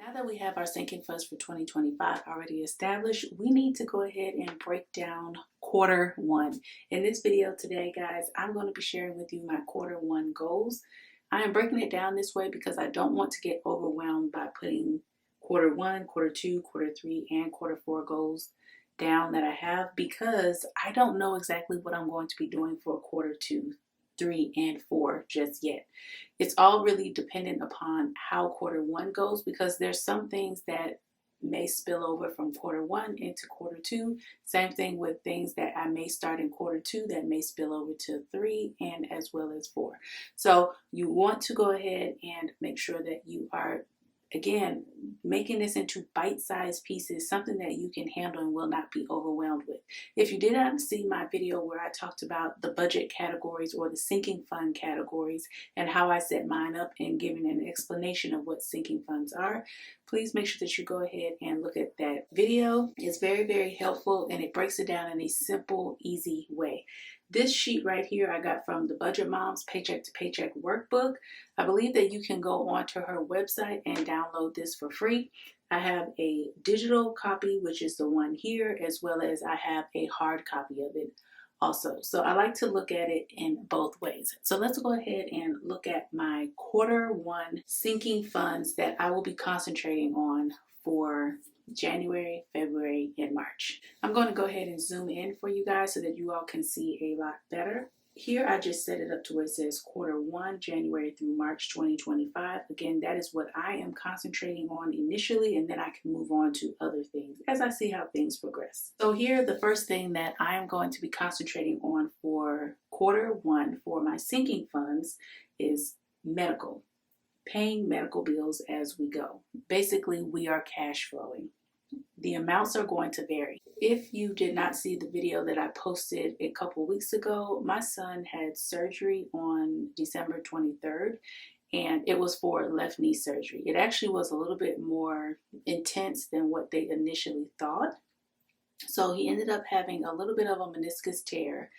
Now that we have our sinking funds for 2025 already established, we need to go ahead and break down quarter one. In this video today, guys, I'm going to be sharing with you my quarter one goals. I am breaking it down this way because I don't want to get overwhelmed by putting quarter one, quarter two, quarter three, and quarter four goals down that I have, because I don't know exactly what I'm going to be doing for quarter two, 3, and 4 just yet. It's all really dependent upon how quarter one goes, because there's some things that may spill over from quarter one into quarter two. Same thing with things that I may start in quarter two that may spill over to 3 and as well as 4. So you want to go ahead and make sure that you are, again, making this into bite-sized pieces, something that you can handle and will not be overwhelmed with. If you did not see my video where I talked about the budget categories or the sinking fund categories and how I set mine up and giving an explanation of what sinking funds are, please make sure that you go ahead and look at that video. It's very, very helpful, and it breaks it down in a simple, easy way. This sheet right here I got from the Budget Mom's Paycheck to Paycheck Workbook. I believe that you can go onto her website and download this for free. I have a digital copy, which is the one here, as well as I have a hard copy of it also. So I like to look at it in both ways. So let's go ahead and look at my quarter one sinking funds that I will be concentrating on for January, February, and March. I'm going to go ahead and zoom in for you guys so that you all can see a lot better. Here I just set it up to where it says quarter one, January through March 2025. Again, that is what I am concentrating on initially, and then I can move on to other things as I see how things progress. So here, the first thing that I am going to be concentrating on for quarter one for my sinking funds is medical. Paying medical bills as we go. Basically, we are cash flowing. The amounts are going to vary. If you did not see the video that I posted a couple weeks ago, my son had surgery on December 23rd, and it was for left knee surgery. It actually was a little bit more intense than what they initially thought. So he ended up having a little bit of a meniscus tear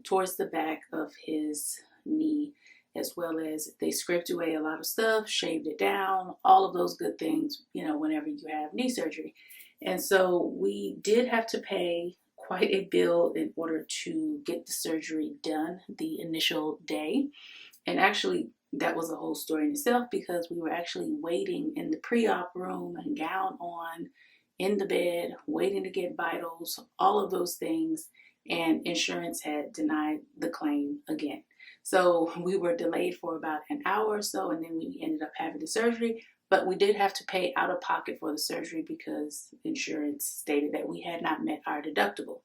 towards the back of his knee, as well as they scraped away a lot of stuff, shaved it down, all of those good things, you know, whenever you have knee surgery. And so we did have to pay quite a bill in order to get the surgery done the initial day. And actually, that was a whole story in itself, because we were actually waiting in the pre-op room, and gown on, in the bed, waiting to get vitals, all of those things. And insurance had denied the claim again. So we were delayed for about an hour or so, and then we ended up having the surgery. But we did have to pay out of pocket for the surgery because insurance stated that we had not met our deductible.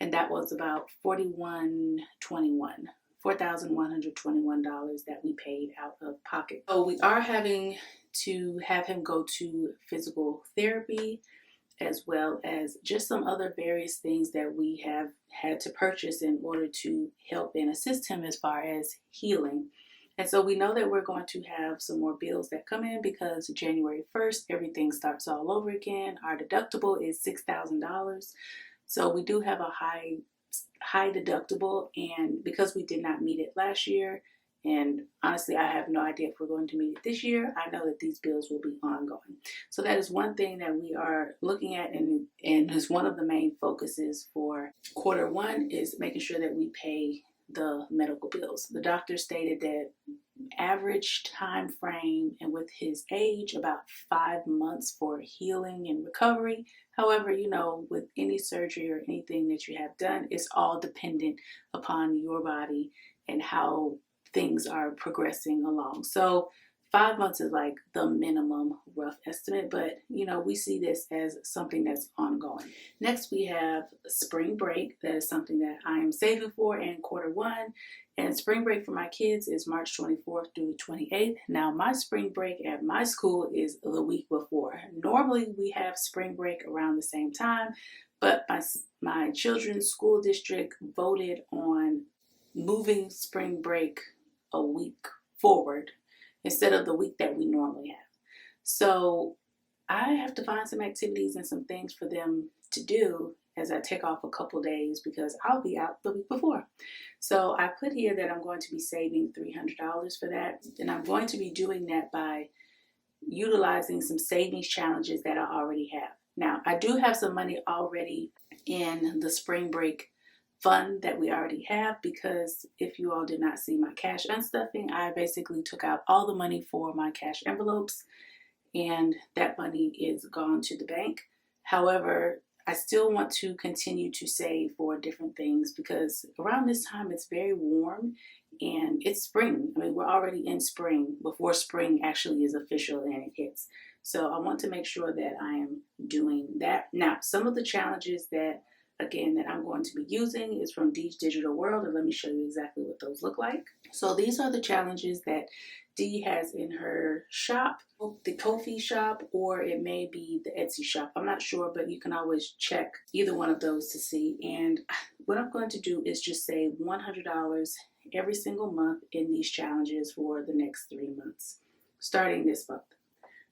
And that was about $4,121 that we paid out of pocket. So we are having to have him go to physical therapy, as well as just some other various things that we have had to purchase in order to help and assist him as far as healing. And so we know that we're going to have some more bills that come in, because January 1st, everything starts all over again. Our deductible is $6,000. So we do have a high deductible, and because we did not meet it last year, and honestly, I have no idea if we're going to meet it this year, I know that these bills will be ongoing. So that is one thing that we are looking at, and is one of the main focuses for quarter one, is making sure that we pay the medical bills. The doctor stated that average time frame, and with his age, about 5 months for healing and recovery. However, you know, with any surgery or anything that you have done, it's all dependent upon your body and how things are progressing along. So 5 months is like the minimum rough estimate, but you know, we see this as something that's ongoing. Next, we have spring break. That is something that I am saving for in quarter one. And spring break for my kids is March 24th through 28th. Now, my spring break at my school is the week before. Normally, we have spring break around the same time, but my children's school district voted on moving spring break a week forward instead of the week that we normally have. So I have to find some activities and some things for them to do as I take off a couple days, because I'll be out the week before. So I put here that I'm going to be saving $300 for that, and I'm going to be doing that by utilizing some savings challenges that I already have. Now, I do have some money already in the spring break fund that we already have, because if you all did not see my cash unstuffing, I basically took out all the money for my cash envelopes, and that money is gone to the bank. However, I still want to continue to save for different things, because around this time it's very warm and it's spring. I mean, we're already in spring before spring actually is official and it hits. So I want to make sure that I am doing that. Now, some of the challenges that, again, that I'm going to be using is from Dee's Digital World, and let me show you exactly what those look like. So these are the challenges that Dee has in her shop, the Ko-fi shop, or it may be the Etsy shop. I'm not sure, but you can always check either one of those to see. And what I'm going to do is just save $100 every single month in these challenges for the next 3 months, starting this month.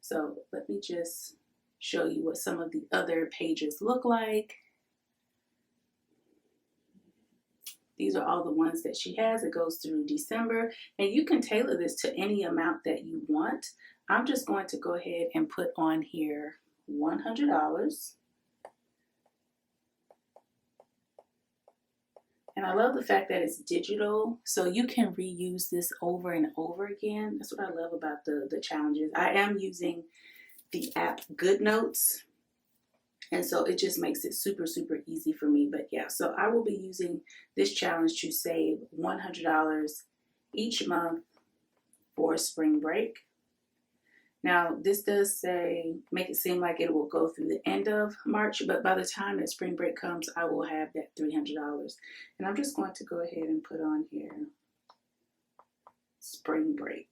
So let me just show you what some of the other pages look like. These are all the ones that she has. It goes through December, and you can tailor this to any amount that you want. I'm just going to go ahead and put on here $100. And I love the fact that it's digital, so you can reuse this over and over again. That's what I love about the challenges. I am using the app GoodNotes, and so it just makes it super, super easy for me. But yeah, so I will be using this challenge to save $100 each month for spring break. Now, this does say, make it seem like it will go through the end of March, but by the time that spring break comes, I will have that $300. And I'm just going to go ahead and put on here spring break.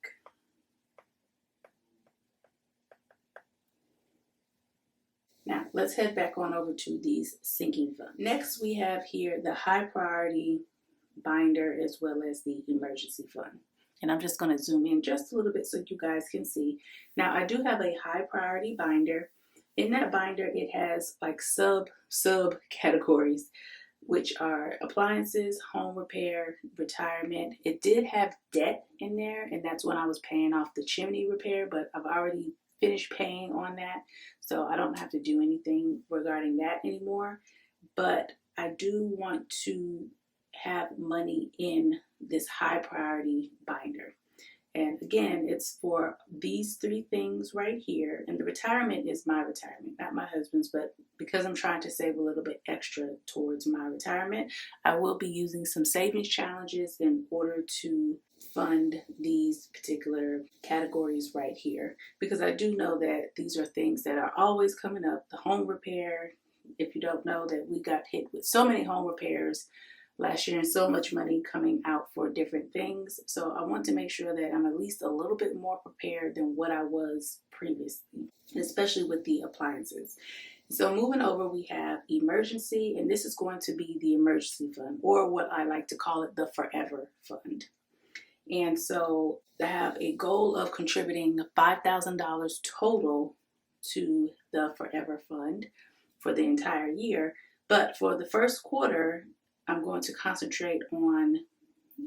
Now, let's head back on over to these sinking funds. Next, we have here the high priority binder as well as the emergency fund. And I'm just going to zoom in just a little bit so you guys can see. Now, I do have a high priority binder. In that binder, it has like sub categories, which are appliances, home repair, retirement. It did have debt in there, and that's when I was paying off the chimney repair, but I've already finished paying on that, so I don't have to do anything regarding that anymore. But I do want to have money in this high priority binder, and again, it's for these 3 things right here. And the retirement is my retirement, not my husband's, but because I'm trying to save a little bit extra towards my retirement, I will be using some savings challenges in order to fund these particular categories right here, because I do know that these are things that are always coming up. The home repair, if you don't know, that we got hit with so many home repairs last year and so much money coming out for different things. So I want to make sure that I'm at least a little bit more prepared than what I was previously, especially with the appliances. So moving over, we have emergency, and this is going to be the emergency fund, or what I like to call it, the forever fund. And so I have a goal of contributing $5,000 total to the forever fund for the entire year. But for the first quarter, I'm going to concentrate on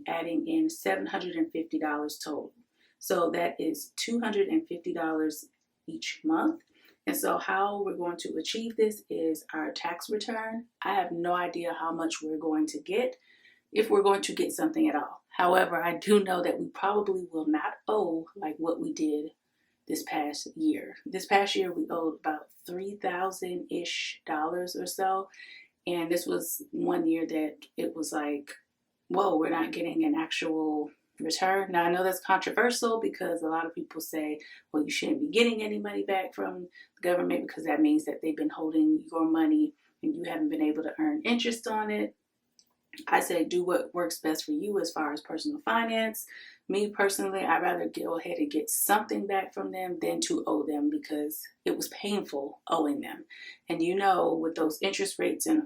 adding in $750 total. So that is $250 each month. And so how we're going to achieve this is our tax return. I have no idea how much we're going to get, if we're going to get something at all. However, I do know that we probably will not owe like what we did this past year. This past year, we owed about $3,000-ish or so. And this was one year that it was like, whoa, we're not getting an actual return. Now, I know that's controversial, because a lot of people say, well, you shouldn't be getting any money back from the government, because that means that they've been holding your money and you haven't been able to earn interest on it. I say do what works best for you as far as personal finance. Me personally, I'd rather go ahead and get something back from them than to owe them, because it was painful owing them. And you know, with those interest rates and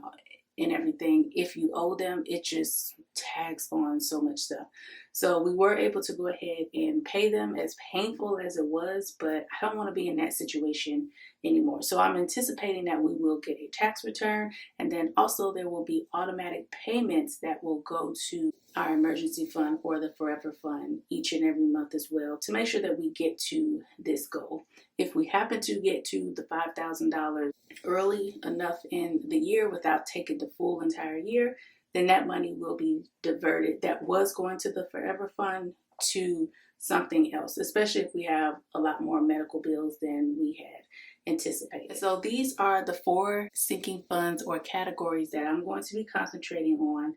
everything, if you owe them, it just taxed on so much stuff. So we were able to go ahead and pay them, as painful as it was, but I don't want to be in that situation anymore. So I'm anticipating that we will get a tax return, and then also there will be automatic payments that will go to our emergency fund or the forever fund each and every month as well, to make sure that we get to this goal. If we happen to get to the $5,000 early enough in the year without taking the full entire year, then that money will be diverted that was going to the forever fund to something else, especially if we have a lot more medical bills than we had anticipated. So these are the 4 sinking funds or categories that I'm going to be concentrating on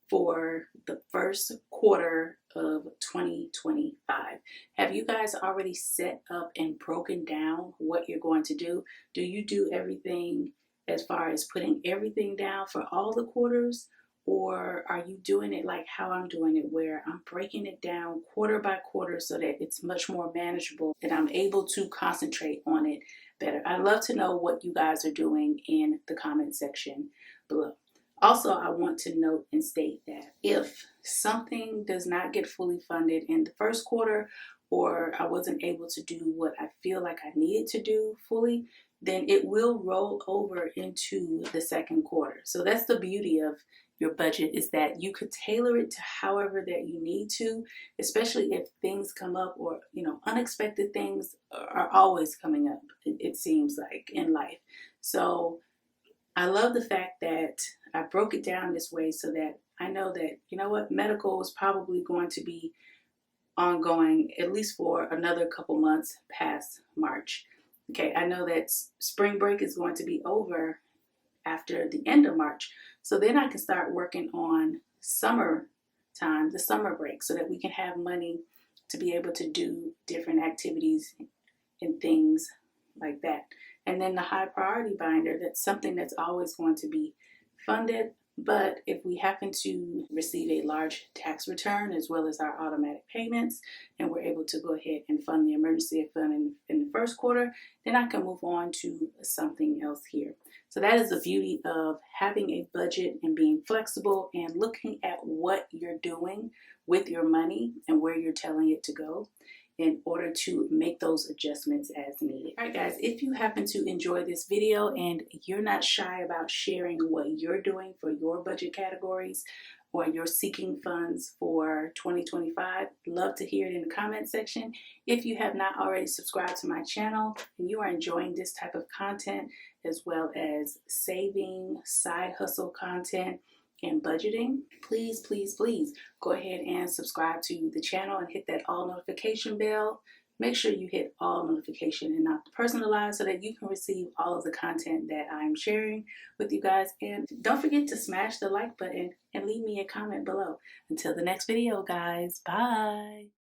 for the first quarter of 2025. Have you guys already set up and broken down what you're going to do? Do you do everything as far as putting everything down for all the quarters? Or are you doing it like how I'm doing it, where I'm breaking it down quarter by quarter so that it's much more manageable and I'm able to concentrate on it better? I'd love to know what you guys are doing in the comment section below. Also, I want to note and state that if something does not get fully funded in the first quarter, or I wasn't able to do what I feel like I needed to do fully, then it will roll over into the second quarter. So that's the beauty of your budget, is that you could tailor it to however that you need to, especially if things come up, or unexpected things are always coming up, it seems like, in life. So I love the fact that I broke it down this way so that I know that, medical is probably going to be ongoing at least for another couple months past March. Okay, I know that spring break is going to be over after the end of March. So then I can start working on summer time, the summer break, so that we can have money to be able to do different activities and things like that. And then the high priority binder, that's something that's always going to be funded. But if we happen to receive a large tax return as well as our automatic payments, and we're able to go ahead and fund the emergency fund in the first quarter, then I can move on to something else here. So that is the beauty of having a budget and being flexible and looking at what you're doing with your money and where you're telling it to go, in order to make those adjustments as needed. All right, guys, if you happen to enjoy this video and you're not shy about sharing what you're doing for your budget categories or your seeking funds for 2025, love to hear it in the comment section. If you have not already subscribed to my channel and you are enjoying this type of content, as well as saving, side hustle content, and budgeting, please go ahead and subscribe to the channel and hit that all notification bell. Make sure you hit all notification and not personalized, so that you can receive all of the content that I'm sharing with you guys. And don't forget to smash the like button and leave me a comment below. Until the next video, guys, bye.